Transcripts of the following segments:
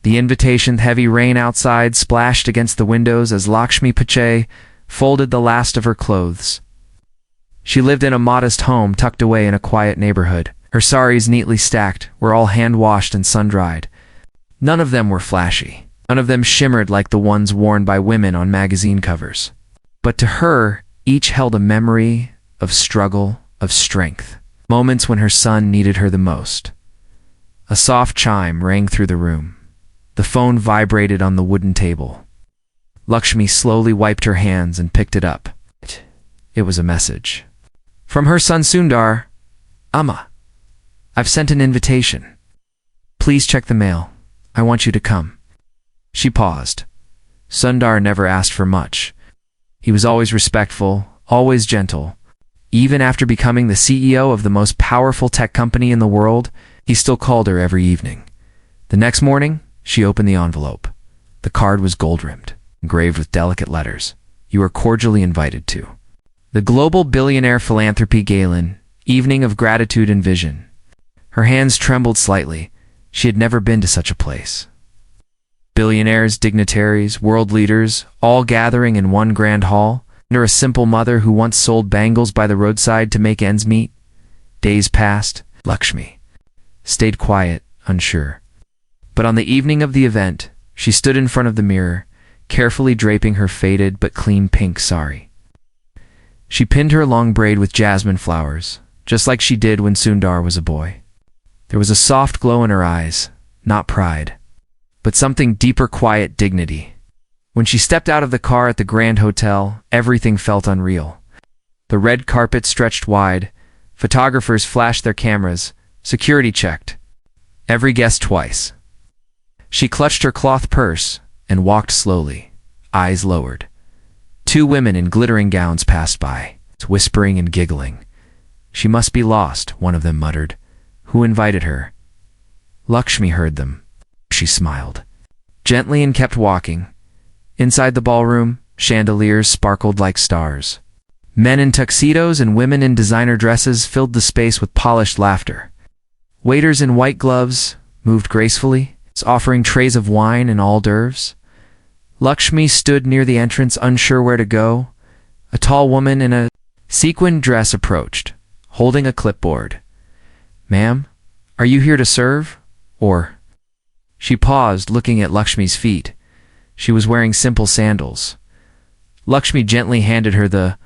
The invitation heavy rain outside splashed against the windows as Lakshmi pichai folded the last of her clothes. She lived in a modest home tucked away in a quiet neighborhood. Her saris, neatly stacked, were all hand-washed and sun-dried. None of them were flashy. None of them shimmered like the ones worn by women on magazine covers. But to her, each held a memory of struggle, of strength. Moments when her son needed her the most. A soft chime rang through the room. The phone vibrated on the wooden table. Lakshmi slowly wiped her hands and picked it up. It was a message. From her son Sundar. Amma, I've sent an invitation. Please check the mail. I want you to come. She paused. Sundar never asked for much. He was always respectful, always gentle. Even after becoming the CEO of the most powerful tech company in the world, he still called her every evening. The next morning, she opened the envelope. The card was gold-rimmed, engraved with delicate letters. You are cordially invited to the Global Billionaire Philanthropy Gala, Evening of Gratitude and Vision. Her hands trembled slightly. She had never been to such a place. Billionaires, dignitaries, world leaders, all gathering in one grand hall, under a simple mother who once sold bangles by the roadside to make ends meet. Days passed. Lakshmi stayed quiet, unsure. But on the evening of the event, she stood in front of the mirror, carefully draping her faded but clean pink sari. She pinned her long braid with jasmine flowers, just like she did when Sundar was a boy. There was a soft glow in her eyes, not pride, but something deeper, quiet dignity. When she stepped out of the car at the Grand Hotel, everything felt unreal. The red carpet stretched wide, photographers flashed their cameras, security checked every guest twice. She clutched her cloth purse and walked slowly, eyes lowered. Two women in glittering gowns passed by, whispering and giggling. She must be lost, one of them muttered. Who invited her? Lakshmi heard them. She smiled gently and kept walking. Inside the ballroom, chandeliers sparkled like stars. Men in tuxedos and women in designer dresses filled the space with polished laughter. Waiters in white gloves moved gracefully, offering trays of wine and hors d'oeuvres. Lakshmi stood near the entrance, unsure where to go. A tall woman in a sequined dress approached, holding a clipboard. Ma'am, are you here to serve? Or... She paused, looking at Lakshmi's feet. She was wearing simple sandals. Lakshmi gently handed her the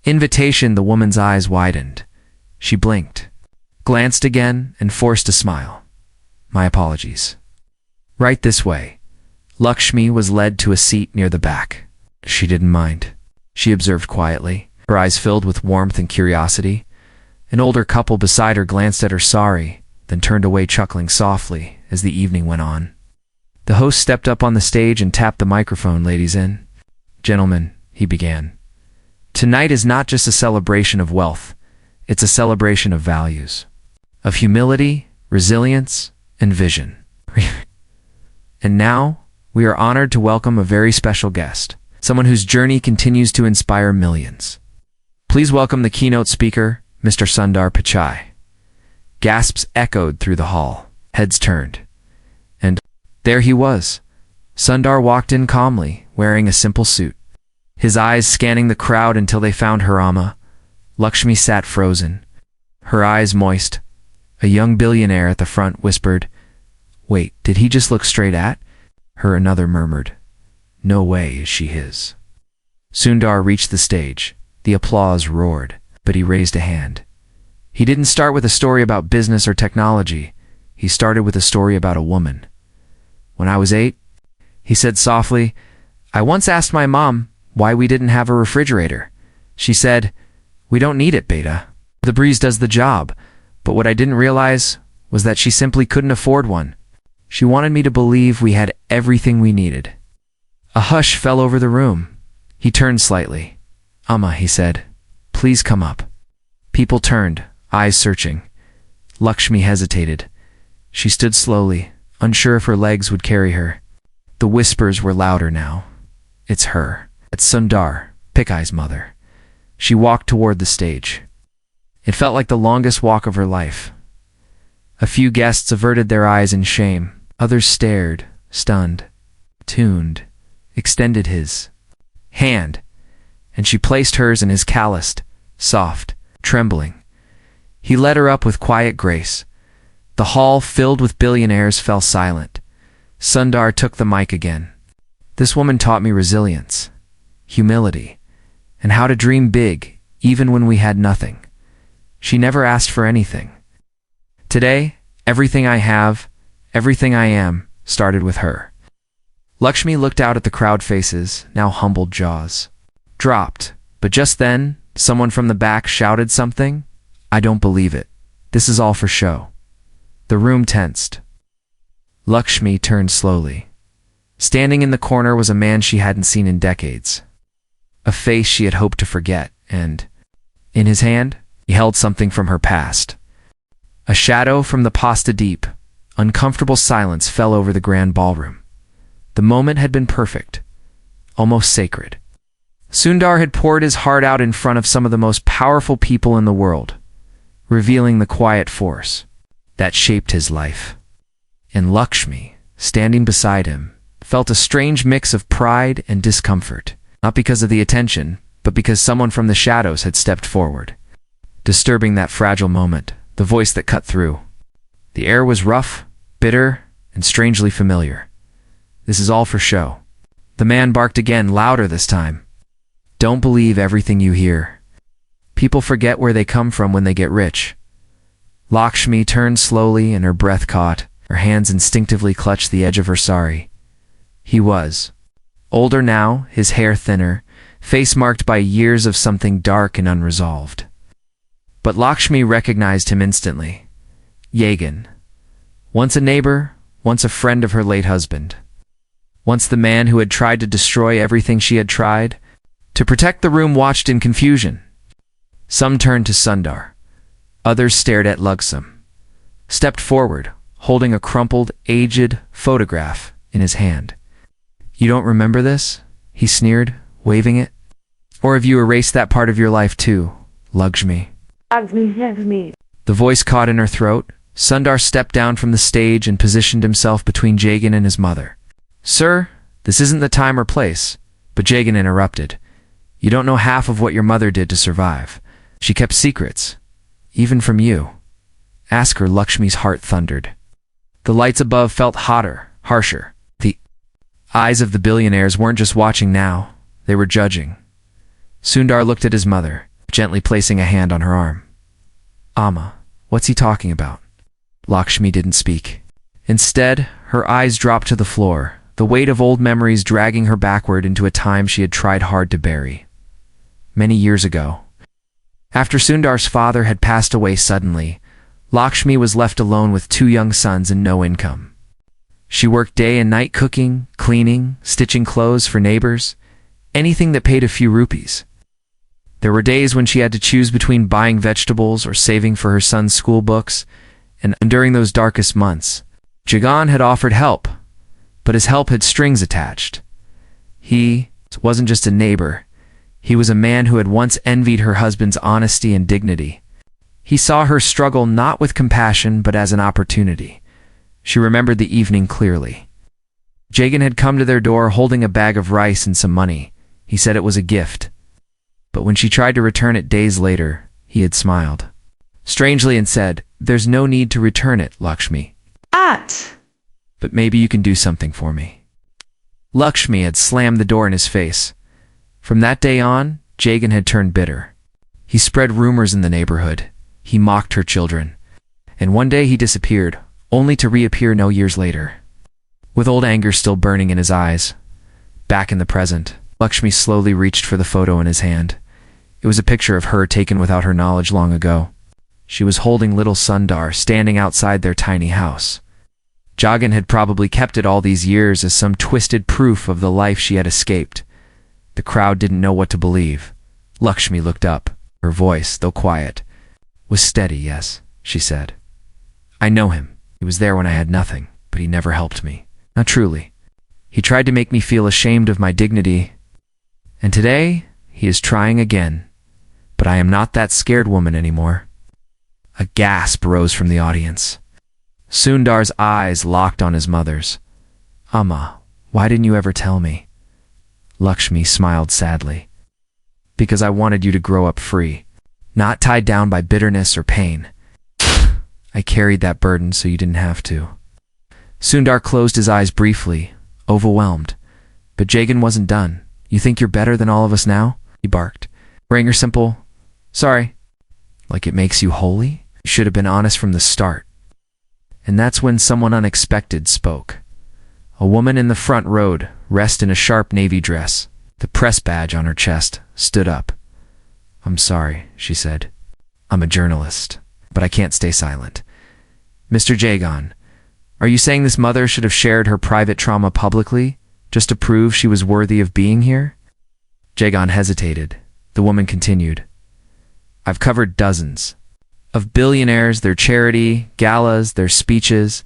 invitation. The woman's eyes widened. She blinked, glanced again, and forced a smile. My apologies. Right this way. Lakshmi was led to a seat near the back. She didn't mind. She observed quietly, her eyes filled with warmth and curiosity. An older couple beside her glanced at her sari, then turned away chuckling softly as the evening went on. The host stepped up on the stage and tapped the microphone. Ladies and gentlemen, he began. Tonight is not just a celebration of wealth. It's a celebration of values, of humility, resilience, and vision. And now, we are honored to welcome a very special guest, someone whose journey continues to inspire millions. Please welcome the keynote speaker, Mr. Sundar Pichai. Gasps echoed through the hall, heads turned. And there he was. Sundar walked in calmly, wearing a simple suit. His eyes scanning the crowd until they found her Amma. Lakshmi sat frozen, her eyes moist. A young billionaire at the front whispered, Wait, did he just look straight at her? Another murmured, No way is she his. Sundar reached the stage. The applause roared, but he raised a hand. He didn't start with a story about business or technology. He started with a story about a woman. When I was 8, he said softly, I once asked my mom why we didn't have a refrigerator. She said, We don't need it, beta. The breeze does the job. But what I didn't realize was that she simply couldn't afford one. She wanted me to believe we had everything we needed. A hush fell over the room. He turned slightly. Amma, he said, please come up. People turned, eyes searching. Lakshmi hesitated. She stood slowly, unsure if her legs would carry her. The whispers were louder now. It's her. It's Sundar, Pichai's mother. She walked toward the stage. It felt like the longest walk of her life. A few guests averted their eyes in shame. Others stared, stunned, tuned, extended his hand, and she placed hers in his calloused, soft, trembling. He led her up with quiet grace. The hall, filled with billionaires, fell silent. Sundar took the mic again. This woman taught me resilience, humility, and how to dream big, even when we had nothing. She never asked for anything. Today, everything I have, everything I am, started with her. Lakshmi looked out at the crowd faces, now humbled jaws dropped, but just then, someone from the back shouted something. I don't believe it. This is all for show. The room tensed. Lakshmi turned slowly. Standing in the corner was a man she hadn't seen in decades. A face she had hoped to forget, and, in his hand, he held something from her past. A shadow from the pasta deep, uncomfortable silence fell over the grand ballroom. The moment had been perfect, almost sacred. Sundar had poured his heart out in front of some of the most powerful people in the world, revealing the quiet force that shaped his life. And Lakshmi, standing beside him, felt a strange mix of pride and discomfort, not because of the attention, but because someone from the shadows had stepped forward, disturbing that fragile moment, the voice that cut through. The air was rough, bitter, and strangely familiar. This is all for show. The man barked again, louder this time. Don't believe everything you hear. People forget where they come from when they get rich. Lakshmi turned slowly and her breath caught. Her hands instinctively clutched the edge of her saree. He was older now, his hair thinner, face marked by years of something dark and unresolved. But Lakshmi recognized him instantly. Yagan. Once a neighbor, once a friend of her late husband. Once the man who had tried to destroy everything she had tried. To protect the room watched in confusion. Some turned to Sundar. Others stared at Lakshmi. Stepped forward, holding a crumpled, aged photograph in his hand. You don't remember this? He sneered, waving it. Or have you erased that part of your life too, Lakshmi? The voice caught in her throat. Sundar stepped down from the stage and positioned himself between Jagan and his mother. Sir, this isn't the time or place. But Jagan interrupted. You don't know half of what your mother did to survive. She kept secrets, even from you. Ask her, Lakshmi's heart thundered. The lights above felt hotter, harsher. The eyes of the billionaires weren't just watching now, they were judging. Sundar looked at his mother, gently placing a hand on her arm. Amma, what's he talking about? Lakshmi didn't speak. Instead, her eyes dropped to the floor, the weight of old memories dragging her backward into a time she had tried hard to bury. Many years ago. After Sundar's father had passed away suddenly, Lakshmi was left alone with 2 young sons and no income. She worked day and night cooking, cleaning, stitching clothes for neighbors, anything that paid a few rupees. There were days when she had to choose between buying vegetables or saving for her son's school books, and during those darkest months, Jagan had offered help, but his help had strings attached. He wasn't just a neighbor. He was a man who had once envied her husband's honesty and dignity. He saw her struggle not with compassion but as an opportunity. She remembered the evening clearly. Jagan had come to their door holding a bag of rice and some money. He said it was a gift. But when she tried to return it days later, he had smiled strangely and said, There's no need to return it, Lakshmi. But maybe you can do something for me. Lakshmi had slammed the door in his face. From that day on, Jagan had turned bitter. He spread rumors in the neighborhood. He mocked her children. And one day he disappeared, only to reappear no years later. With old anger still burning in his eyes. Back in the present, Lakshmi slowly reached for the photo in his hand. It was a picture of her taken without her knowledge long ago. She was holding little Sundar standing outside their tiny house. Jagan had probably kept it all these years as some twisted proof of the life she had escaped. The crowd didn't know what to believe. Lakshmi looked up. Her voice, though quiet, was steady. Yes, she said. I know him. He was there when I had nothing, but he never helped me. Not truly. He tried to make me feel ashamed of my dignity. And today, he is trying again. But I am not that scared woman anymore. A gasp rose from the audience. Sundar's eyes locked on his mother's. Amma, why didn't you ever tell me? Lakshmi smiled sadly. Because I wanted you to grow up free, not tied down by bitterness or pain. I carried that burden so you didn't have to. Sundar closed his eyes briefly, overwhelmed. But Jagan wasn't done. You think you're better than all of us now? He barked. Ranger simple. Sorry. Like it makes you holy? You should have been honest from the start. And that's when someone unexpected spoke. A woman in the front row, dressed in a sharp navy dress, the press badge on her chest, stood up. I'm sorry, she said. I'm a journalist, but I can't stay silent. Mr. Jagan, are you saying this mother should have shared her private trauma publicly, just to prove she was worthy of being here? Jagan hesitated. The woman continued. I've covered dozens of billionaires, their charity, galas, their speeches.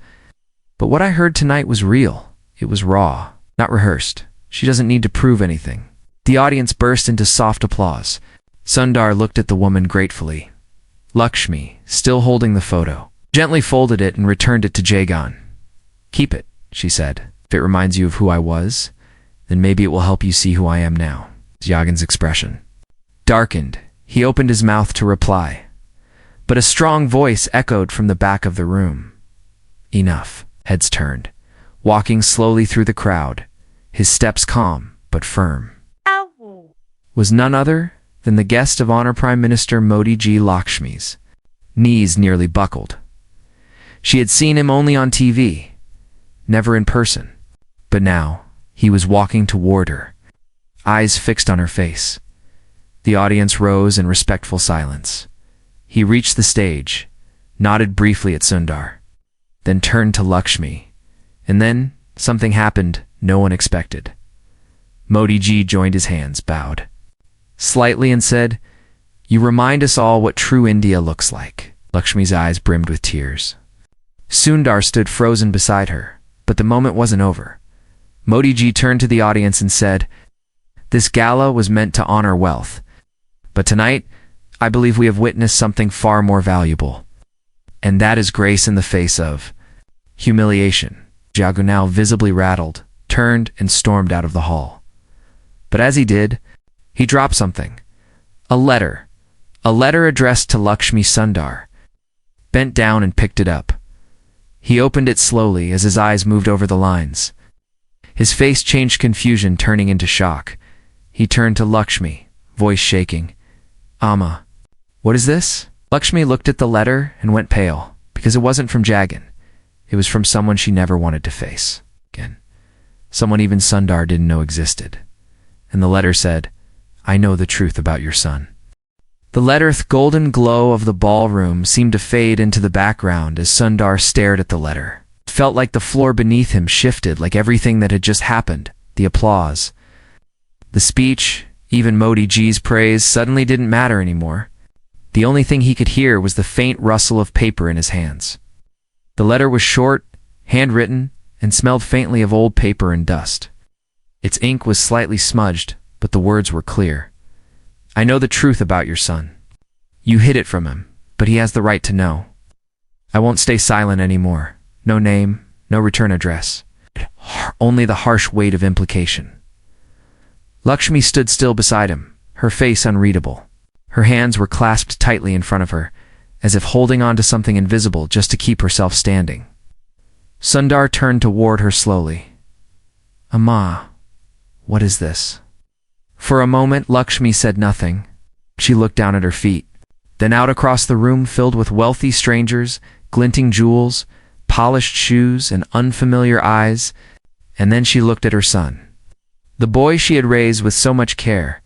But what I heard tonight was real. It was raw, not rehearsed. She doesn't need to prove anything. The audience burst into soft applause. Sundar looked at the woman gratefully. Lakshmi, still holding the photo, gently folded it and returned it to Jagan. Keep it, she said. If it reminds you of who I was, then maybe it will help you see who I am now. Jagan's expression darkened. He opened his mouth to reply, but a strong voice echoed from the back of the room. Enough. Heads turned, walking slowly through the crowd, his steps calm but firm. Was none other than the guest of honor Prime Minister Modi ji. Lakshmi's knees nearly buckled. She had seen him only on TV, never in person. But now, he was walking toward her, eyes fixed on her face. The audience rose in respectful silence. He reached the stage, nodded briefly at Sundar, then turned to Lakshmi. And then, something happened no one expected. Modi ji joined his hands, bowed slightly and said, You remind us all what true India looks like. Lakshmi's eyes brimmed with tears. Sundar stood frozen beside her, but the moment wasn't over. Modi ji turned to the audience and said, This gala was meant to honor wealth, but tonight, I believe we have witnessed something far more valuable. And that is grace in the face of humiliation. Jagan, now visibly rattled, turned and stormed out of the hall. But as he did, he dropped something. A letter addressed to Lakshmi. Sundar bent down and picked it up. He opened it slowly as his eyes moved over the lines. His face changed confusion, turning into shock. He turned to Lakshmi, voice shaking. Amma, what is this? Lakshmi looked at the letter and went pale, because it wasn't from Jagan. It was from someone she never wanted to face again. Someone even Sundar didn't know existed. And the letter said, I know the truth about your son. The letter's golden glow of the ballroom seemed to fade into the background as Sundar stared at the letter. It felt like the floor beneath him shifted, like everything that had just happened. The applause, the speech, even Modi ji's praise suddenly didn't matter anymore. The only thing he could hear was the faint rustle of paper in his hands. The letter was short, handwritten, and smelled faintly of old paper and dust. Its ink was slightly smudged, but the words were clear. I know the truth about your son. You hid it from him, but he has the right to know. I won't stay silent anymore. No name, no return address. Only the harsh weight of implication. Lakshmi stood still beside him, her face unreadable. Her hands were clasped tightly in front of her, as if holding on to something invisible just to keep herself standing. Sundar turned toward her slowly. Amma, what is this? For a moment, Lakshmi said nothing. She looked down at her feet, then out across the room filled with wealthy strangers, glinting jewels, polished shoes, and unfamiliar eyes, and then she looked at her son. The boy she had raised with so much care.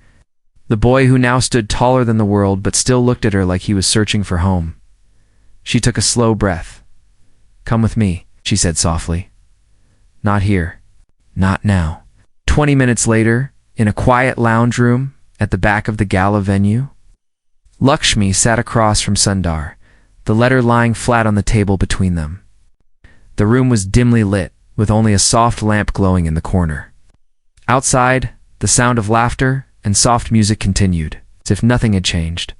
The boy who now stood taller than the world but still looked at her like he was searching for home. She took a slow breath. Come with me, she said softly. Not here. Not now. 20 minutes later, in a quiet lounge room at the back of the gala venue, Lakshmi sat across from Sundar, the letter lying flat on the table between them. The room was dimly lit, with only a soft lamp glowing in the corner. Outside, the sound of laughter and soft music continued, as if nothing had changed.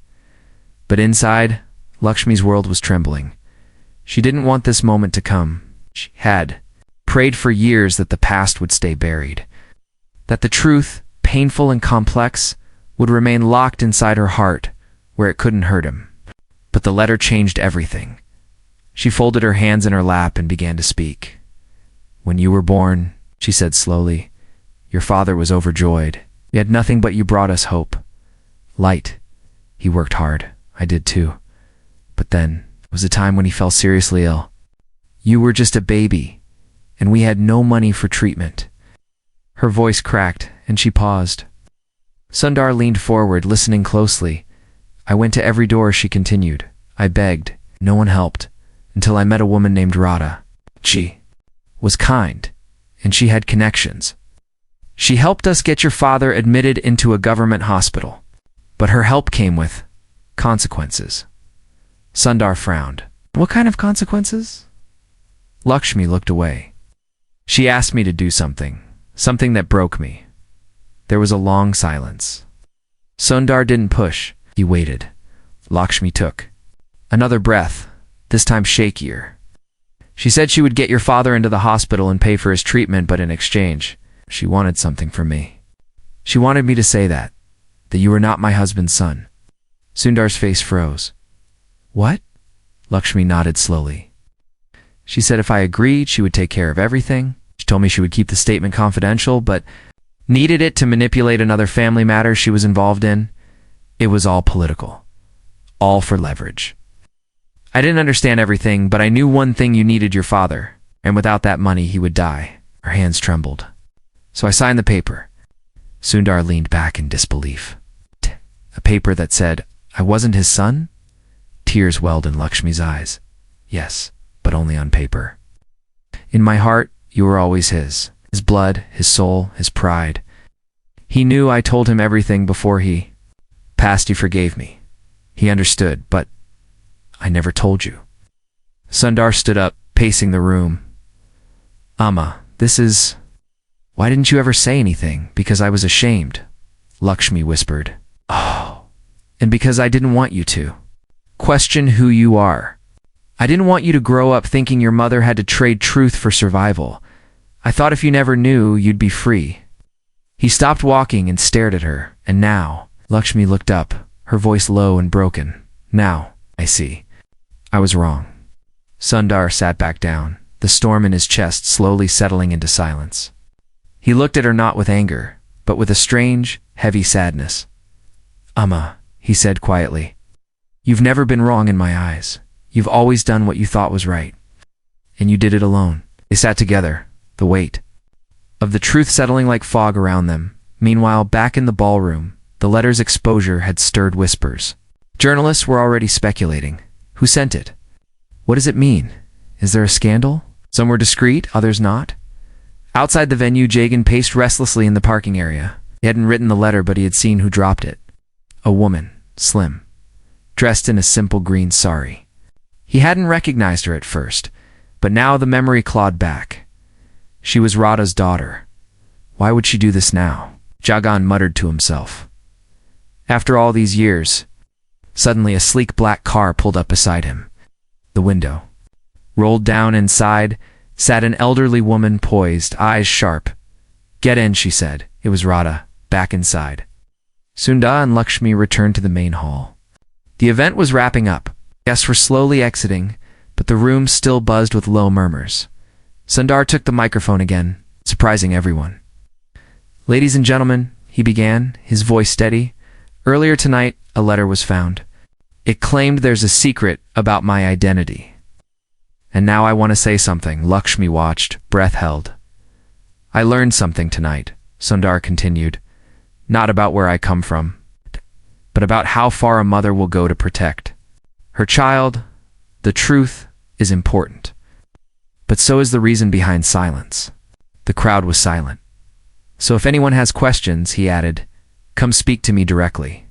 But inside, Lakshmi's world was trembling. She didn't want this moment to come. She had. prayed for years that the past would stay buried, that the truth, painful and complex, would remain locked inside her heart where it couldn't hurt him. But the letter changed everything. She folded her hands in her lap and began to speak. "When you were born," she said slowly, "your father was overjoyed. We had nothing but you brought us hope. Light. He worked hard. I did too. But then was a time when he fell seriously ill. You were just a baby, and we had no money for treatment." Her voice cracked, and she paused. Sundar leaned forward, listening closely. "I went to every door," she continued. "I begged. No one helped, until I met a woman named Radha. She was kind, and she had connections. She helped us get your father admitted into a government hospital. But her help came with consequences." Sundar frowned. "What kind of consequences?" Lakshmi looked away. "She asked me to do something that broke me." There was a long silence. Sundar didn't push. He waited. Lakshmi took another breath, this time shakier. "She said she would get your father into the hospital and pay for his treatment, but in exchange, she wanted something from me. She wanted me to say that you were not my husband's son." Sundar's face froze. "What?" Lakshmi nodded slowly. "She said if I agreed, she would take care of everything. She told me she would keep the statement confidential, but needed it to manipulate another family matter she was involved in. It was all political. All for leverage. I didn't understand everything, but I knew one thing: you needed your father, and without that money, he would die." Her hands trembled. "So I signed the paper." Sundar leaned back in disbelief. "A paper that said I wasn't his son?" Tears welled in Lakshmi's eyes. "Yes, but only on paper. In my heart, you were always his blood, his soul, his pride. He knew I told him everything before he passed. He forgave me. He understood, but I never told you." Sundar stood up, pacing the room. "Amma, this is... Why didn't you ever say anything?" "Because I was ashamed," Lakshmi whispered. "Oh, and because I didn't want you to question who you are. I didn't want you to grow up thinking your mother had to trade truth for survival. I thought if you never knew, you'd be free." He stopped walking and stared at her. "And now," Lakshmi looked up, her voice low and broken. "Now, I see. I was wrong." Sundar sat back down, the storm in his chest slowly settling into silence. He looked at her not with anger, but with a strange, heavy sadness. "Amma," he said quietly, "you've never been wrong in my eyes. You've always done what you thought was right. And you did it alone." They sat together, the weight of the truth settling like fog around them. Meanwhile, back in the ballroom, the letter's exposure had stirred whispers. Journalists were already speculating. Who sent it? What does it mean? Is there a scandal? Some were discreet, others not. Outside the venue, Jagan paced restlessly in the parking area. He hadn't written the letter, but he had seen who dropped it. A woman, slim, dressed in a simple green saree. He hadn't recognized her at first, but now the memory clawed back. She was Radha's daughter. Why would she do this now? Jagan muttered to himself. After all these years, suddenly a sleek black car pulled up beside him. The window rolled down. Inside sat an elderly woman, poised, eyes sharp. "Get in," she said. It was Radha, back inside. Sundar and Lakshmi returned to the main hall. The event was wrapping up. Guests were slowly exiting, but the room still buzzed with low murmurs. Sundar took the microphone again, surprising everyone. "Ladies and gentlemen," he began, his voice steady, "earlier tonight, a letter was found. It claimed there's a secret about my identity. And now I want to say something." Lakshmi watched, breath held. "I learned something tonight," Sundar continued. "Not about where I come from, but about how far a mother will go to protect her child. The truth is important. But so is the reason behind silence." The crowd was silent. "So if anyone has questions," he added, "come speak to me directly.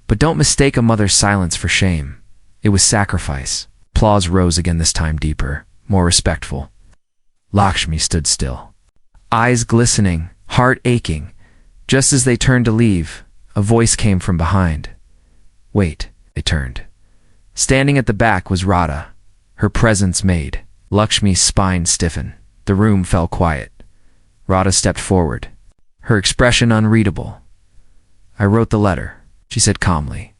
But don't mistake a mother's silence for shame. It was sacrifice." Applause rose again, this time deeper, more respectful. Lakshmi stood still, eyes glistening, heart aching. Just as they turned to leave, a voice came from behind. "Wait." They turned. Standing at the back was Radha, her presence made Lakshmi's spine stiffen. The room fell quiet. Radha stepped forward, her expression unreadable. "I wrote the letter," she said calmly.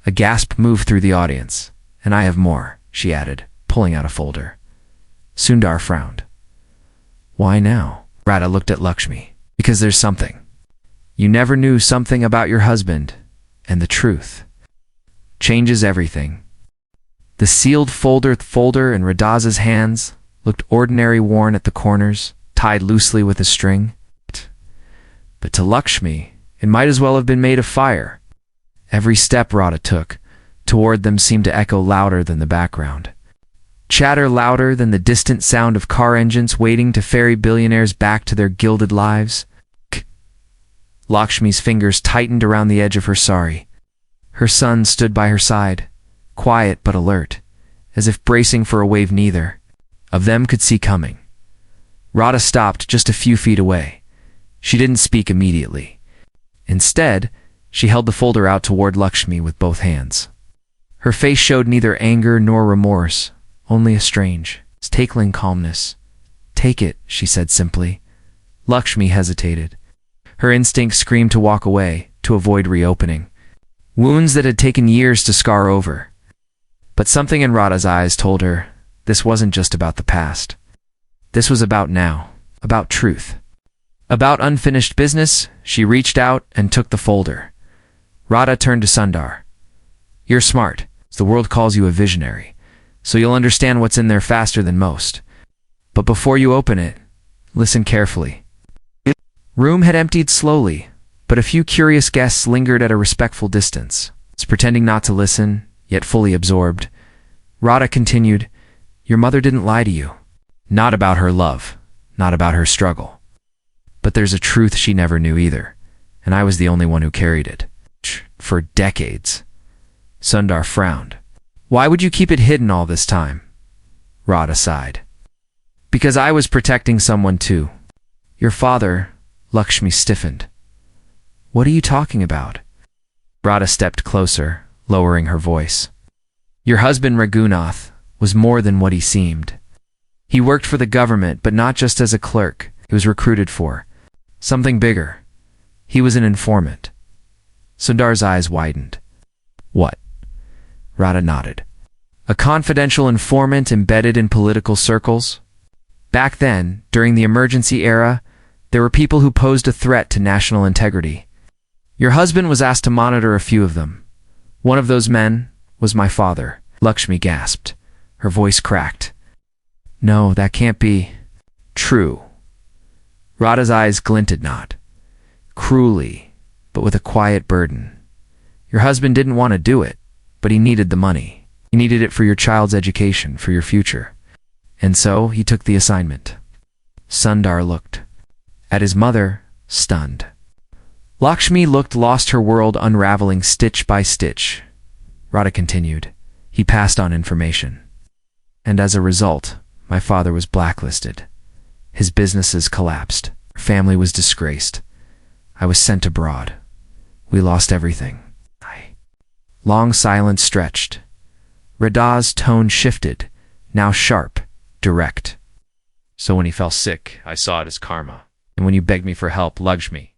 A gasp moved through the audience. "And I have more," she added, pulling out a folder. Sundar frowned. "Why now?" Radha looked at Lakshmi. "Because there's something. You never knew something about your husband, and the truth changes everything." The sealed folder in Radha's hands looked ordinary, worn at the corners, tied loosely with a string. But to Lakshmi, it might as well have been made of fire. Every step Radha took toward them seemed to echo louder than the background. Chatter louder than the distant sound of car engines waiting to ferry billionaires back to their gilded lives. Lakshmi's fingers tightened around the edge of her saree. Her son stood by her side, quiet but alert, as if bracing for a wave neither of them could see coming. Radha stopped just a few feet away. She didn't speak immediately. Instead, she held the folder out toward Lakshmi with both hands. Her face showed neither anger nor remorse, only a strange, taking calmness. "Take it," she said simply. Lakshmi hesitated. Her instinct screamed to walk away, to avoid reopening wounds that had taken years to scar over. But something in Radha's eyes told her this wasn't just about the past. This was about now, about truth. About unfinished business. She reached out and took the folder. Radha turned to Sundar. "You're smart. The world calls you a visionary, so you'll understand what's in there faster than most. But before you open it, listen carefully." Room had emptied slowly, but a few curious guests lingered at a respectful distance, pretending not to listen, yet fully absorbed. Radha continued, "Your mother didn't lie to you. Not about her love, not about her struggle. But there's a truth she never knew either, and I was the only one who carried it. For decades." Sundar frowned. "Why would you keep it hidden all this time?" Radha sighed. "Because I was protecting someone too. Your father." Lakshmi stiffened. "What are you talking about?" Radha stepped closer, lowering her voice. "Your husband Raghunath was more than what he seemed. He worked for the government, but not just as a clerk. He was recruited for something bigger. He was an informant." Sundar's eyes widened. "What?" Radha nodded. "A confidential informant embedded in political circles? Back then, during the emergency era, there were people who posed a threat to national integrity. Your husband was asked to monitor a few of them. One of those men was my father." Lakshmi gasped. Her voice cracked. "No, that can't be true." Radha's eyes glinted not cruelly, but with a quiet burden. "Your husband didn't want to do it, but he needed the money. He needed it for your child's education, for your future. And so he took the assignment." Sundar looked at his mother, stunned. Lakshmi looked lost, her world unraveling stitch by stitch. Radha continued, "He passed on information. And as a result, my father was blacklisted. His businesses collapsed. Our family was disgraced. I was sent abroad. We lost everything." Long silence stretched. Radha's tone shifted, now sharp, direct. "So when he fell sick, I saw it as karma. And when you begged me for help, Lakshmi,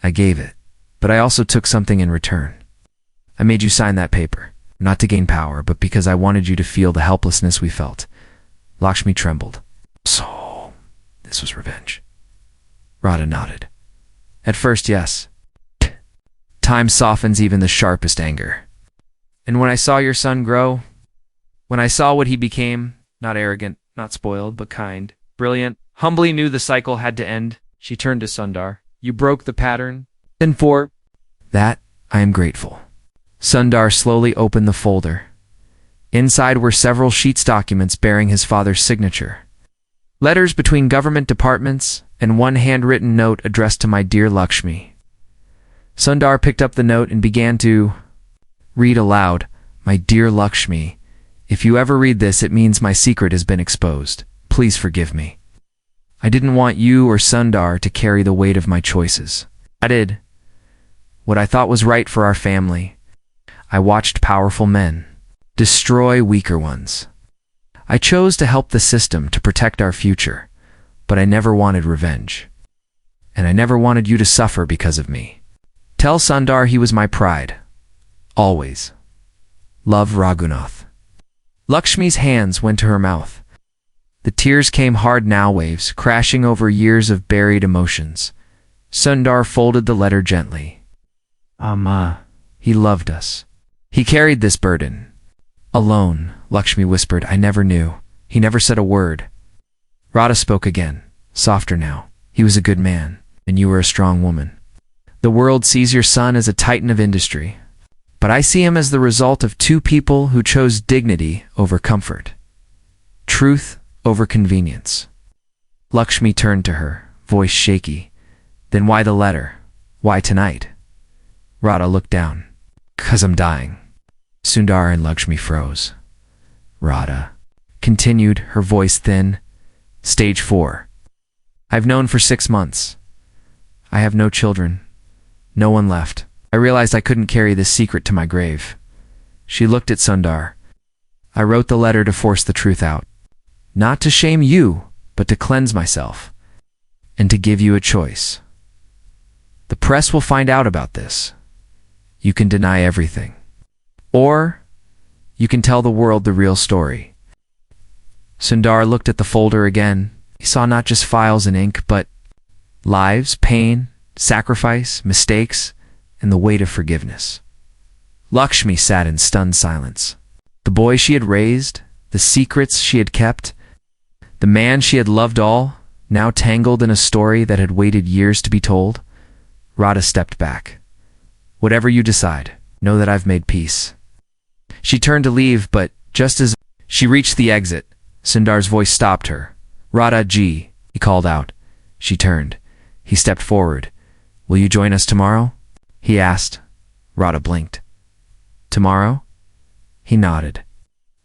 I gave it. But I also took something in return. I made you sign that paper, not to gain power, but because I wanted you to feel the helplessness we felt." Lakshmi trembled. "So, this was revenge?" Radha nodded. "At first, yes. Time softens even the sharpest anger. And when I saw your son grow, when I saw what he became, not arrogant, not spoiled, but kind, brilliant, humbly knew the cycle had to end." She turned to Sundar. "You broke the pattern, and for that, I am grateful." Sundar slowly opened the folder. Inside were several sheets documents bearing his father's signature. Letters between government departments, and one handwritten note addressed to "My dear Lakshmi." Sundar picked up the note and began to read aloud. "My dear Lakshmi, if you ever read this, it means my secret has been exposed. Please forgive me. I didn't want you or Sundar to carry the weight of my choices. I did what I thought was right for our family. I watched powerful men destroy weaker ones. I chose to help the system to protect our future, but I never wanted revenge. And I never wanted you to suffer because of me. Tell Sundar he was my pride. Always. Love, Raghunath. Lakshmi's hands went to her mouth. The tears came hard now waves, crashing over years of buried emotions. Sundar folded the letter gently. He loved us. He carried this burden. Alone, Lakshmi whispered. I never knew. He never said a word. Radha spoke again, softer now. He was a good man, and you were a strong woman. The world sees your son as a titan of industry, but I see him as the result of two people who chose dignity over comfort, truth over convenience. Lakshmi turned to her, voice shaky. Then why the letter? Why tonight? Radha looked down. 'Cause I'm dying. Sundar and Lakshmi froze. Radha continued, her voice thin. Stage 4. I've known for 6 months. I have no children. No one left. I realized I couldn't carry this secret to my grave. She looked at Sundar. I wrote the letter to force the truth out. Not to shame you, but to cleanse myself. And to give you a choice. The press will find out about this. You can deny everything. Or you can tell the world the real story. Sundar looked at the folder again. He saw not just files and ink, but lives, pain, sacrifice, mistakes, and the weight of forgiveness. Lakshmi sat in stunned silence. The boy she had raised, the secrets she had kept, the man she had loved all, now tangled in a story that had waited years to be told. Radha stepped back. Whatever you decide, know that I've made peace. She turned to leave, but just as she reached the exit, Sundar's voice stopped her. Radha ji, he called out. She turned. He stepped forward. Will you join us tomorrow? He asked. Radha blinked. Tomorrow? He nodded.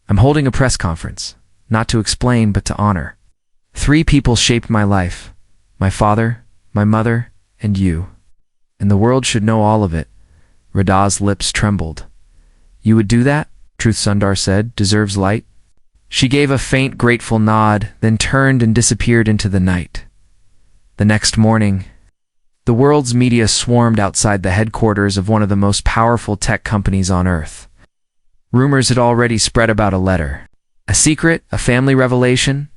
I'm holding a press conference, not to explain, but to honor. 3 people shaped my life. My father, my mother, and you. And the world should know all of it. Radha's lips trembled. You would do that? Truth, Sundar said, deserves light. She gave a faint, grateful nod, then turned and disappeared into the night. The next morning, the world's media swarmed outside the headquarters of one of the most powerful tech companies on Earth. Rumors had already spread about a letter. A secret, a family revelation.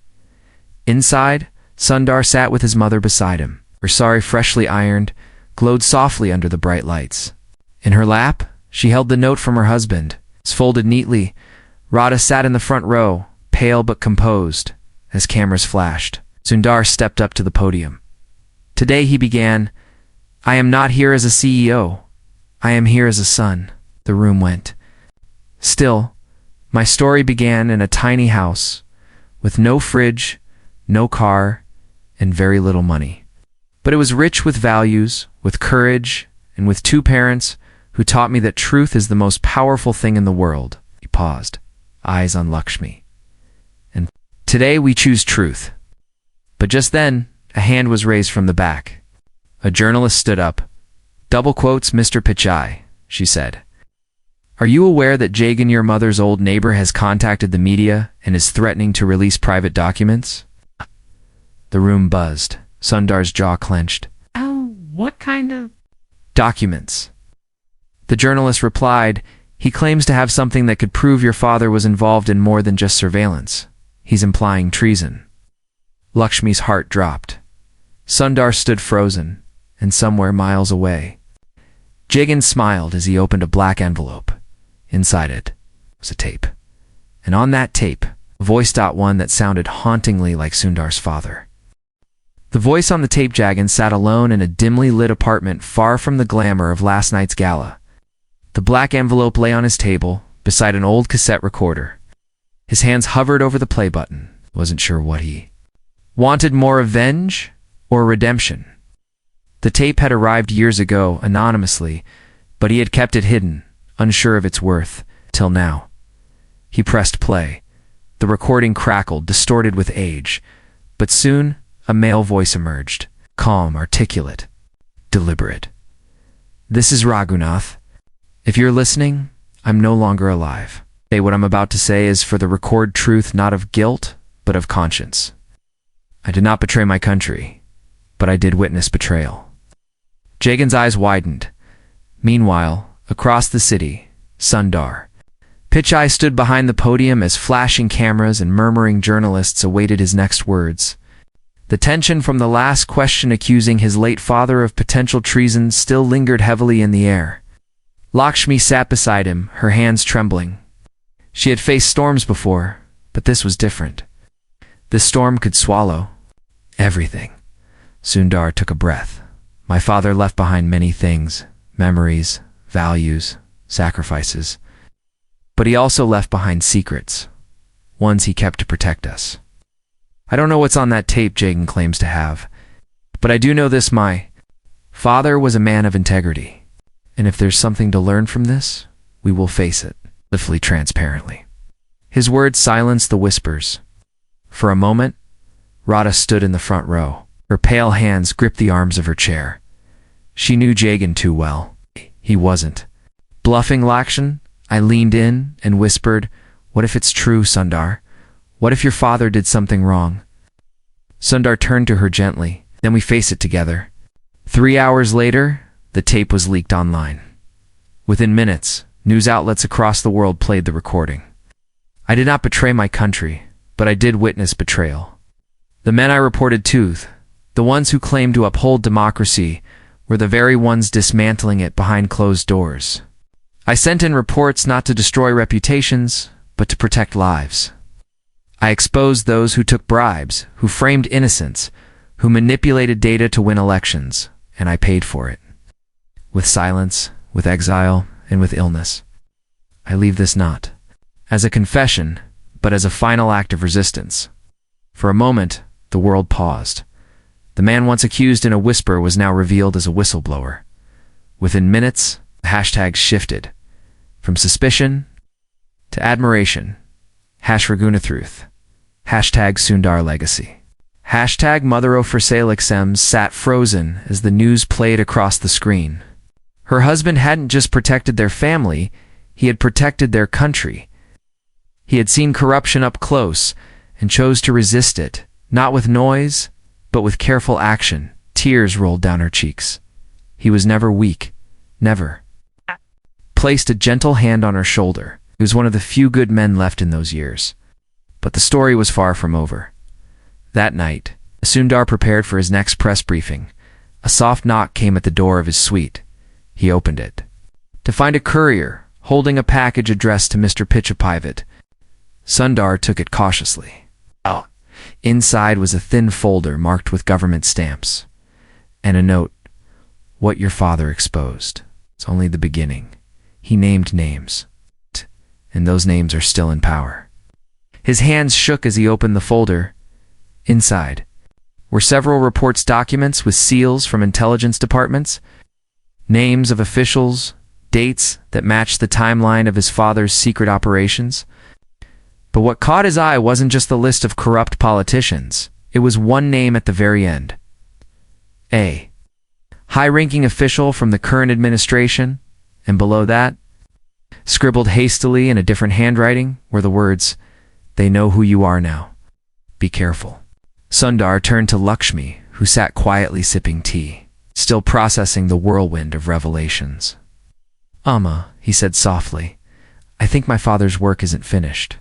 Inside, Sundar sat with his mother beside him. Her sari, freshly ironed, glowed softly under the bright lights. In her lap, she held the note from her husband. It's folded neatly. Radha sat in the front row, pale but composed, as cameras flashed. Sundar stepped up to the podium. Today he began, I am not here as a CEO. I am here as a son. The room went. Still, my story began in a tiny house, with no fridge, no car, and very little money. But it was rich with values, with courage, and with 2 parents who taught me that truth is the most powerful thing in the world. He paused, eyes on Lakshmi. And today we choose truth. But just then, a hand was raised from the back. A journalist stood up. Double quotes, Mr. Pichai, she said. Are you aware that Jagan, your mother's old neighbor, has contacted the media and is threatening to release private documents? The room buzzed. Sundar's jaw clenched. Oh, what kind of documents? The journalist replied, he claims to have something that could prove your father was involved in more than just surveillance. He's implying treason. Lakshmi's heart dropped. Sundar stood frozen, and somewhere miles away, Jagan smiled as he opened a black envelope. Inside it was a tape. And on that tape, a voice. One that sounded hauntingly like Sundar's father. The voice on the tape. Jagan sat alone in a dimly lit apartment far from the glamour of last night's gala. The black envelope lay on his table, beside an old cassette recorder. His hands hovered over the play button. Wasn't sure what he wanted, more revenge or redemption. The tape had arrived years ago, anonymously, but he had kept it hidden, unsure of its worth, till now. He pressed play. The recording crackled, distorted with age, but soon a male voice emerged, calm, articulate, deliberate. This is Raghunath. If you're listening, I'm no longer alive. What I'm about to say is for the record truth not of guilt, but of conscience. I did not betray my country, but I did witness betrayal. Jagan's eyes widened. Meanwhile, across the city, Sundar. Pichai stood behind the podium as flashing cameras and murmuring journalists awaited his next words. The tension from the last question accusing his late father of potential treason still lingered heavily in the air. Lakshmi sat beside him, her hands trembling. She had faced storms before, but this was different. This storm could swallow everything. Sundar took a breath. My father left behind many things, memories, values, sacrifices. But he also left behind secrets, ones he kept to protect us. I don't know what's on that tape Jagan claims to have, but I do know this: my father was a man of integrity. And if there's something to learn from this, we will face it. Swiftly, transparently. His words silenced the whispers. For a moment, Radha stood in the front row. Her pale hands gripped the arms of her chair. She knew Jagan too well. He wasn't bluffing. Lakshmi, I leaned in and whispered, "What if it's true, Sundar? What if your father did something wrong?" Sundar turned to her gently. Then we face it together. 3 hours later, the tape was leaked online. Within minutes, news outlets across the world played the recording. I did not betray my country, but I did witness betrayal. The men I reported to, the ones who claimed to uphold democracy, were the very ones dismantling it behind closed doors. I sent in reports not to destroy reputations, but to protect lives. I exposed those who took bribes, who framed innocents, who manipulated data to win elections, and I paid for it. With silence, with exile, and with illness. I leave this not as a confession, but as a final act of resistance. For a moment, the world paused. The man once accused in a whisper was now revealed as a whistleblower. Within minutes, the hashtags shifted. From suspicion to admiration. #Ragunatruth. #Sundar Legacy. #Mother for Salixems sat frozen as the news played across the screen. Her husband hadn't just protected their family, he had protected their country. He had seen corruption up close and chose to resist it, not with noise, but with careful action. Tears rolled down her cheeks. He was never weak, never. Placed a gentle hand on her shoulder. He was one of the few good men left in those years. But the story was far from over. That night, as Sundar prepared for his next press briefing, a soft knock came at the door of his suite. He opened it to find a courier holding a package addressed to Mr. Pichai. Sundar took it cautiously. Inside was a thin folder marked with government stamps and a note. What your father exposed. It's only the beginning. He named names, and those names are still in power. His hands shook as he opened the folder. Inside were several reports, documents with seals from intelligence departments, names of officials, dates that matched the timeline of his father's secret operations. But what caught his eye wasn't just the list of corrupt politicians. It was one name at the very end. A high-ranking official from the current administration, and below that, scribbled hastily in a different handwriting, were the words, "They know who you are now. Be careful." Sundar turned to Lakshmi, who sat quietly sipping tea, still processing the whirlwind of revelations. "Amma," he said softly, "I think my father's work isn't finished."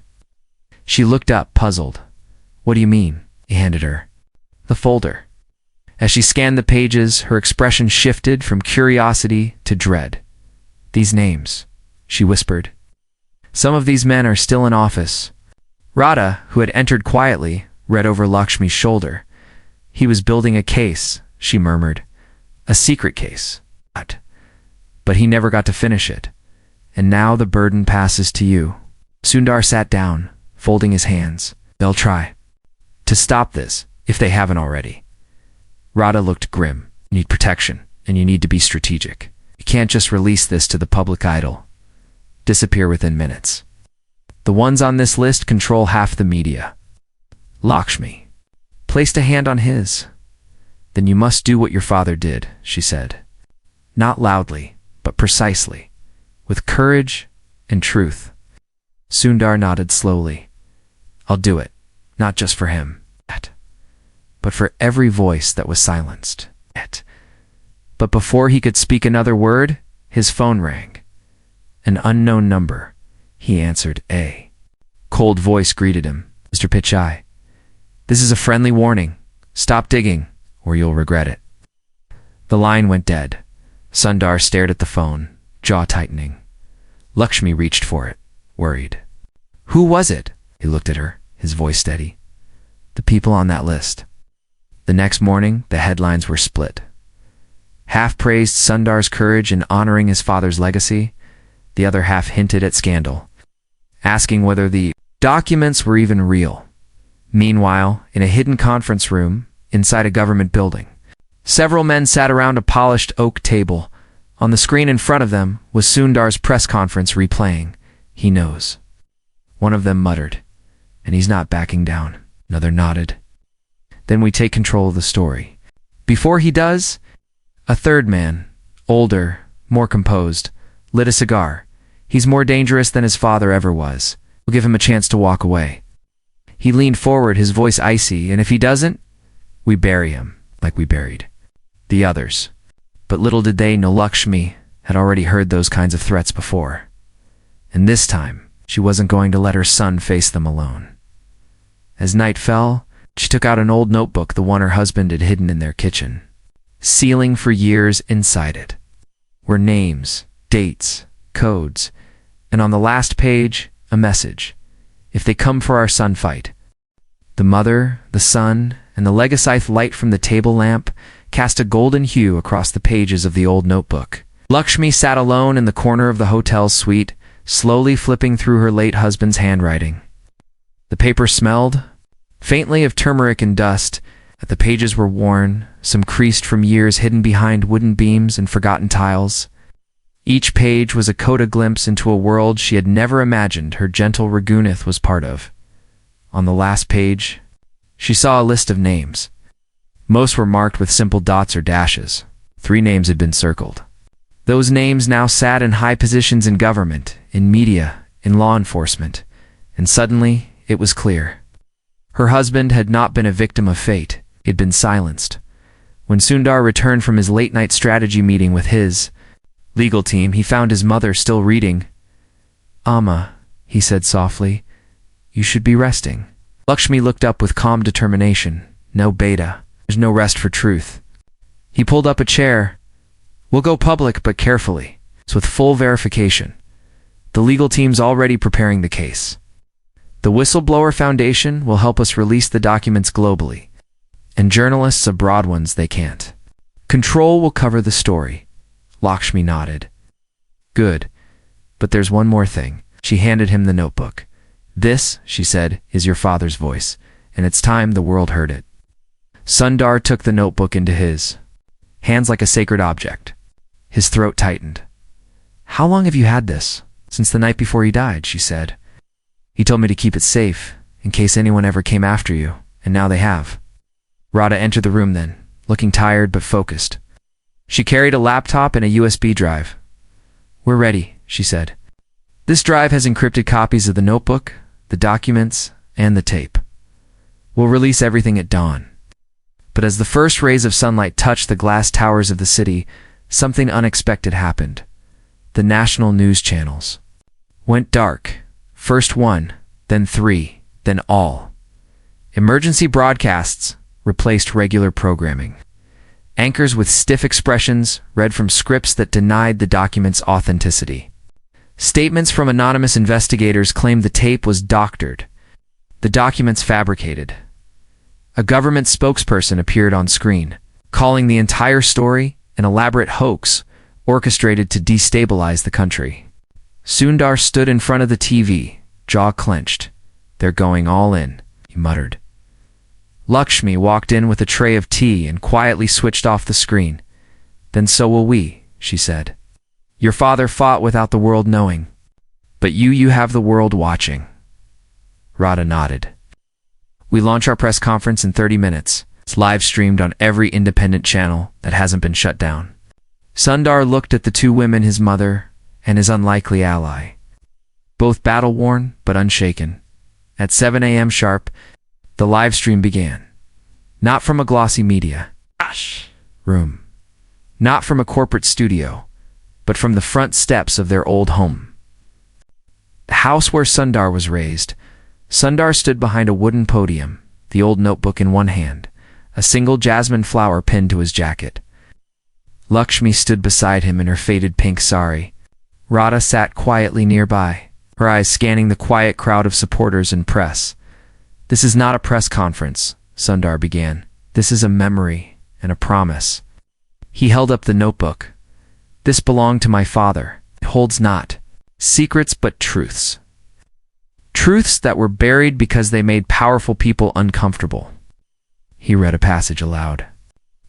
She looked up, puzzled. "What do you mean?" He handed her the folder. As she scanned the pages, her expression shifted from curiosity to dread. "These names," she whispered. "Some of these men are still in office." Radha, who had entered quietly, read over Lakshmi's shoulder. "He was building a case," she murmured. "A secret case. But he never got to finish it. And now the burden passes to you." Sundar sat down, folding his hands. "They'll try to stop this, if they haven't already." Radha looked grim. "You need protection, and you need to be strategic. You can't just release this to the public idol. Disappear within minutes. The ones on this list control half the media." Lakshmi placed a hand on his. "Then you must do what your father did," she said. Not loudly, but precisely, with courage and truth. Sundar nodded slowly. I'll do it, not just for him, but for every voice that was silenced. But before he could speak another word, his phone rang. An unknown number. He answered. A cold voice greeted him. Mr. Pichai, this is a friendly warning. Stop digging, or you'll regret it. The line went dead. Sundar stared at the phone, jaw tightening. Lakshmi reached for it, worried. Who was it? He looked at her, his voice steady. The people on that list. The next morning, the headlines were split. Half praised Sundar's courage in honoring his father's legacy. The other half hinted at scandal, asking whether the documents were even real. Meanwhile, in a hidden conference room inside a government building, several men sat around a polished oak table. On the screen in front of them was Sundar's press conference replaying. He knows. One of them muttered, and he's not backing down. Another nodded. Then we take control of the story. Before he does, a third man, older, more composed, lit a cigar. He's more dangerous than his father ever was. We'll give him a chance to walk away. He leaned forward, his voice icy, and if he doesn't, we bury him, like we buried the others. But little did they know Lakshmi had already heard those kinds of threats before. And this time, she wasn't going to let her son face them alone. As night fell, she took out an old notebook, the one her husband had hidden in their kitchen. Sealing for years inside it were names, dates, codes, and on the last page, a message. If they come for our son, fight. The mother, the son, and the legacythe light from the table lamp cast a golden hue across the pages of the old notebook. Lakshmi sat alone in the corner of the hotel's suite, slowly flipping through her late husband's handwriting. The paper smelled faintly of turmeric and dust. The pages were worn, some creased from years hidden behind wooden beams and forgotten tiles. Each page was a coda glimpse into a world she had never imagined her gentle Raghunith was part of. On the last page, she saw a list of names. Most were marked with simple dots or dashes. 3 names had been circled. Those names now sat in high positions in government, in media, in law enforcement, and suddenly it was clear. Her husband had not been a victim of fate. He had been silenced. When Sundar returned from his late-night strategy meeting with his legal team, he found his mother still reading. Amma, he said softly, you should be resting. Lakshmi looked up with calm determination. No beta. There's no rest for truth. He pulled up a chair. We'll go public, but carefully. It's with full verification. The legal team's already preparing the case. The Whistleblower Foundation will help us release the documents globally. And journalists abroad ones they can't. Control will cover the story. Lakshmi nodded. Good. But there's one more thing. She handed him the notebook. This, she said, is your father's voice, and it's time the world heard it. Sundar took the notebook into his hands like a sacred object. His throat tightened. How long have you had this? Since the night before he died, she said. He told me to keep it safe, in case anyone ever came after you, and now they have. Radha entered the room then, looking tired but focused. She carried a laptop and a USB drive. We're ready, she said. This drive has encrypted copies of the notebook, the documents, and the tape. We'll release everything at dawn. But as the first rays of sunlight touched the glass towers of the city, something unexpected happened. The national news channels went dark. First 1, then 3, then all. Emergency broadcasts replaced regular programming. Anchors with stiff expressions read from scripts that denied the document's authenticity. Statements from anonymous investigators claimed the tape was doctored, the documents fabricated. A government spokesperson appeared on screen, calling the entire story an elaborate hoax orchestrated to destabilize the country. Sundar stood in front of the TV, jaw clenched. They're going all in, he muttered. Lakshmi walked in with a tray of tea and quietly switched off the screen. Then so will we, she said. Your father fought without the world knowing. But you have the world watching. Radha nodded. We launch our press conference in 30 minutes. It's live streamed on every independent channel that hasn't been shut down. Sundar looked at the 2 women, his mother and his unlikely ally. both battle-worn but unshaken. At 7 a.m. sharp, the live stream began. Not from a glossy media room, not from a corporate studio, but from the front steps of their old home. The house where Sundar was raised. Sundar stood behind a wooden podium, the old notebook in one hand, a single jasmine flower pinned to his jacket. Lakshmi stood beside him in her faded pink saree. Radha sat quietly nearby, her eyes scanning the quiet crowd of supporters and press. "This is not a press conference," Sundar began. "This is a memory and a promise." He held up the notebook. "This belonged to my father. It holds not secrets but truths. Truths that were buried because they made powerful people uncomfortable." He read a passage aloud.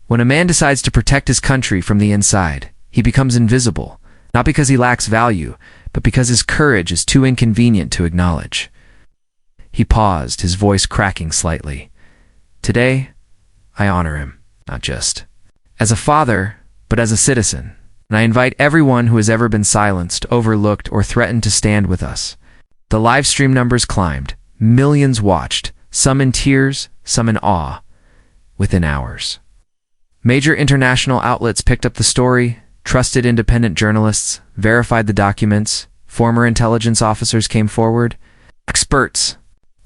"When a man decides to protect his country from the inside, he becomes invisible, not because he lacks value, but because his courage is too inconvenient to acknowledge." He paused, his voice cracking slightly. "Today, I honor him, not just as a father, but as a citizen. And I invite everyone who has ever been silenced, overlooked, or threatened to stand with us." The live stream numbers climbed. Millions watched, some in tears, some in awe, within hours. Major international outlets picked up the story. Trusted independent journalists verified the documents. Former intelligence officers came forward. Experts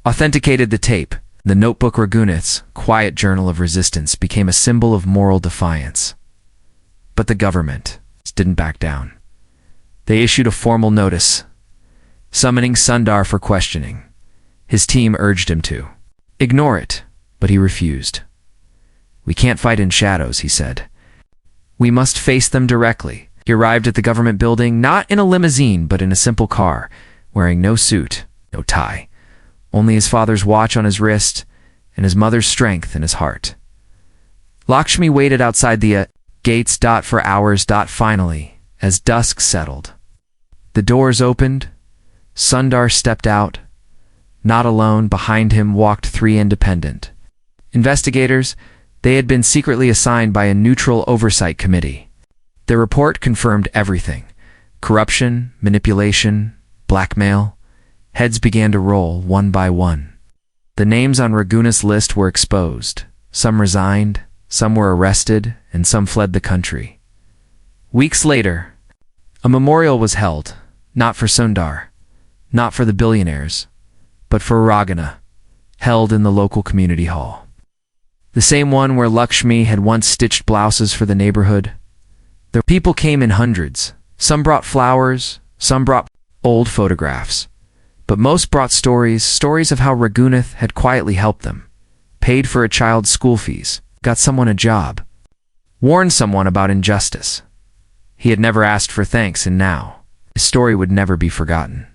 authenticated the tape. The notebook Raghunath's quiet journal of resistance became a symbol of moral defiance. But the government didn't back down. They issued a formal notice, summoning Sundar for questioning. His team urged him to ignore it, but he refused. "We can't fight in shadows," he said. "We must face them directly." He arrived at the government building, not in a limousine, but in a simple car, wearing no suit, no tie, only his father's watch on his wrist and his mother's strength in his heart. Lakshmi waited outside the gates for hours. Finally, as dusk settled, the doors opened. Sundar stepped out. Not alone, behind him walked 3 independent investigators. They had been secretly assigned by a neutral oversight committee. Their report confirmed everything: corruption, manipulation, blackmail. Heads began to roll, one by one. The names on Raghunath's list were exposed. Some resigned, some were arrested, and some fled the country. Weeks later, a memorial was held, not for Sundar, not for the billionaires, but for Raghunath, held in the local community hall. The same one where Lakshmi had once stitched blouses for the neighborhood. The people came in hundreds. Some brought flowers, some brought old photographs. But most brought stories of how Raghunath had quietly helped them, paid for a child's school fees, got someone a job, warned someone about injustice. He had never asked for thanks, and now his story would never be forgotten.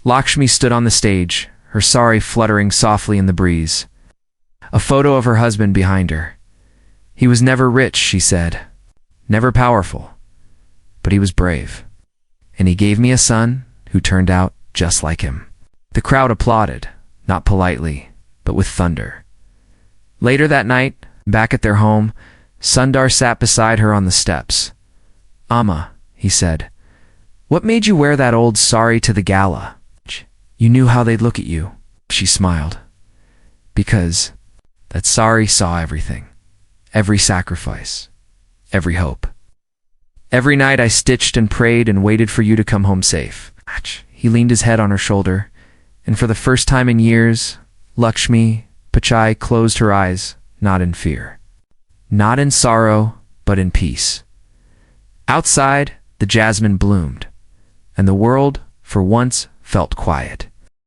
Lakshmi stood on the stage, her saree fluttering softly in the breeze. A photo of her husband behind her. "He was never rich," she said, "never powerful, but he was brave. And he gave me a son who turned out just like him." The crowd applauded, not politely, but with thunder. Later that night, back at their home, Sundar sat beside her on the steps. "Amma," he said, "what made you wear that old saree to the gala? You knew how they'd look at you." She smiled. "Because that saree saw everything, every sacrifice, every hope. Every night I stitched and prayed and waited for you to come home safe." He leaned his head on her shoulder, and for the first time in years, Lakshmi, Pichai, closed her eyes, not in fear, not in sorrow, but in peace. Outside, the jasmine bloomed, and the world, for once, felt quiet.